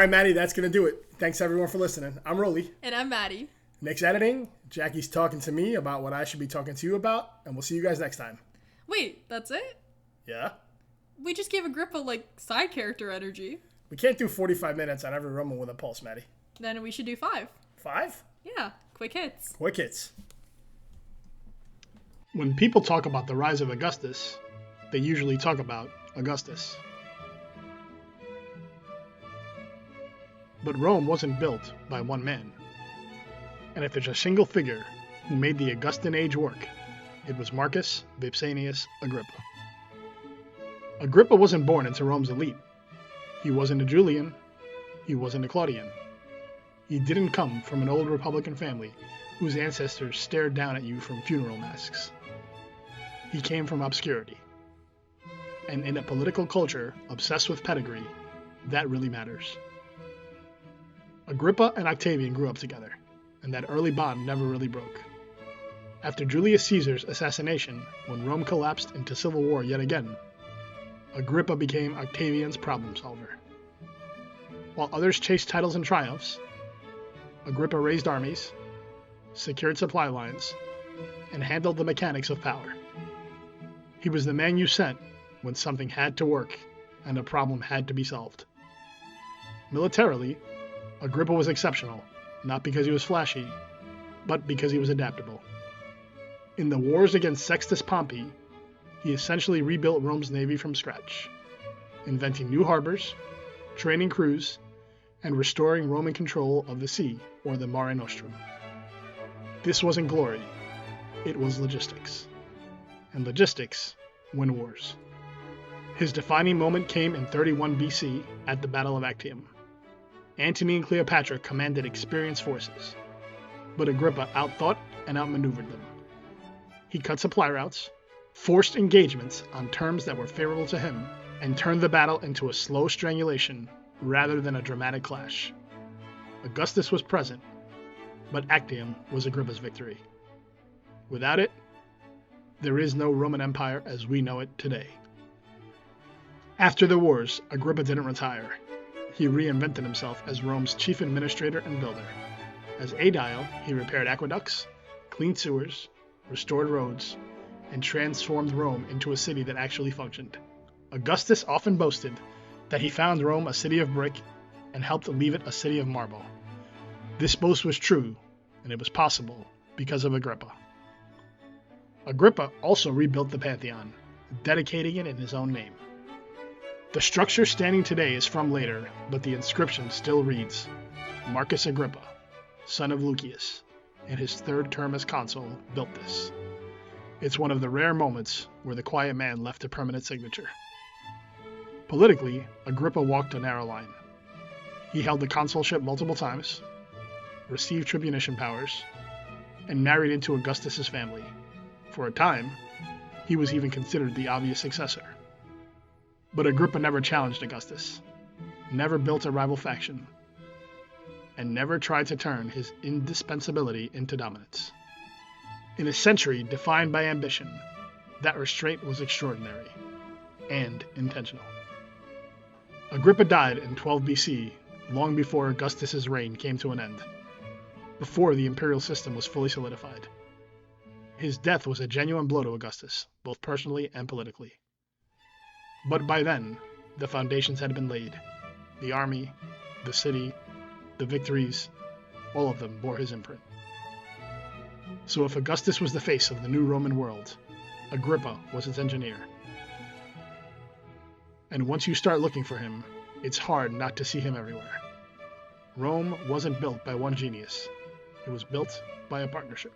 right, Maddie, that's going to do it. Thanks, everyone, for listening. I'm Rolly. And I'm Maddie. Next editing, Jackie's talking to me about what I should be talking to you about, and we'll see you guys next time. Wait, that's it? Yeah? We just gave Agrippa, side character energy. We can't do 45 minutes on every Roman with a pulse, Maddie. Then we should do 5. 5? Yeah, quick hits. Quick hits. When people talk about the rise of Augustus, they usually talk about Augustus. But Rome wasn't built by one man. And if there's a single figure who made the Augustan age work, it was Marcus Vipsanius Agrippa. Agrippa wasn't born into Rome's elite. He wasn't a Julian. He wasn't a Claudian. He didn't come from an old Republican family whose ancestors stared down at you from funeral masks. He came from obscurity. And in a political culture obsessed with pedigree, that really matters. Agrippa and Octavian grew up together, and that early bond never really broke. After Julius Caesar's assassination, when Rome collapsed into civil war yet again, Agrippa became Octavian's problem solver. While others chased titles and triumphs, Agrippa raised armies, secured supply lines, and handled the mechanics of power. He was the man you sent when something had to work and a problem had to be solved. Militarily, Agrippa was exceptional, not because he was flashy, but because he was adaptable. In the wars against Sextus Pompey, he essentially rebuilt Rome's navy from scratch, inventing new harbors, training crews, and restoring Roman control of the sea, or the Mare Nostrum. This wasn't glory, it was logistics. And logistics win wars. His defining moment came in 31 BC at the Battle of Actium. Antony and Cleopatra commanded experienced forces, but Agrippa outthought and outmaneuvered them. He cut supply routes, forced engagements on terms that were favorable to him, and turned the battle into a slow strangulation rather than a dramatic clash. Augustus was present, but Actium was Agrippa's victory. Without it, there is no Roman Empire as we know it today. After the wars, Agrippa didn't retire. He reinvented himself as Rome's chief administrator and builder. As aedile, he repaired aqueducts, cleaned sewers, restored roads, and transformed Rome into a city that actually functioned. Augustus often boasted that he found Rome a city of brick and helped leave it a city of marble. This boast was true, and it was possible because of Agrippa. Agrippa also rebuilt the Pantheon, dedicating it in his own name. The structure standing today is from later, but the inscription still reads, Marcus Agrippa, son of Lucius, in his third term as consul, built this. It's one of the rare moments where the quiet man left a permanent signature. Politically, Agrippa walked a narrow line. He held the consulship multiple times, received tribunician powers, and married into Augustus's family. For a time, he was even considered the obvious successor. But Agrippa never challenged Augustus, never built a rival faction, and never tried to turn his indispensability into dominance. In a century defined by ambition, that restraint was extraordinary and intentional. Agrippa died in 12 BC, long before Augustus's reign came to an end, before the imperial system was fully solidified. His death was a genuine blow to Augustus, both personally and politically. But by then, the foundations had been laid. The army, the city, the victories, all of them bore his imprint. So if Augustus was the face of the new Roman world, Agrippa was its engineer. And once you start looking for him, it's hard not to see him everywhere. Rome wasn't built by one genius. It was built by a partnership.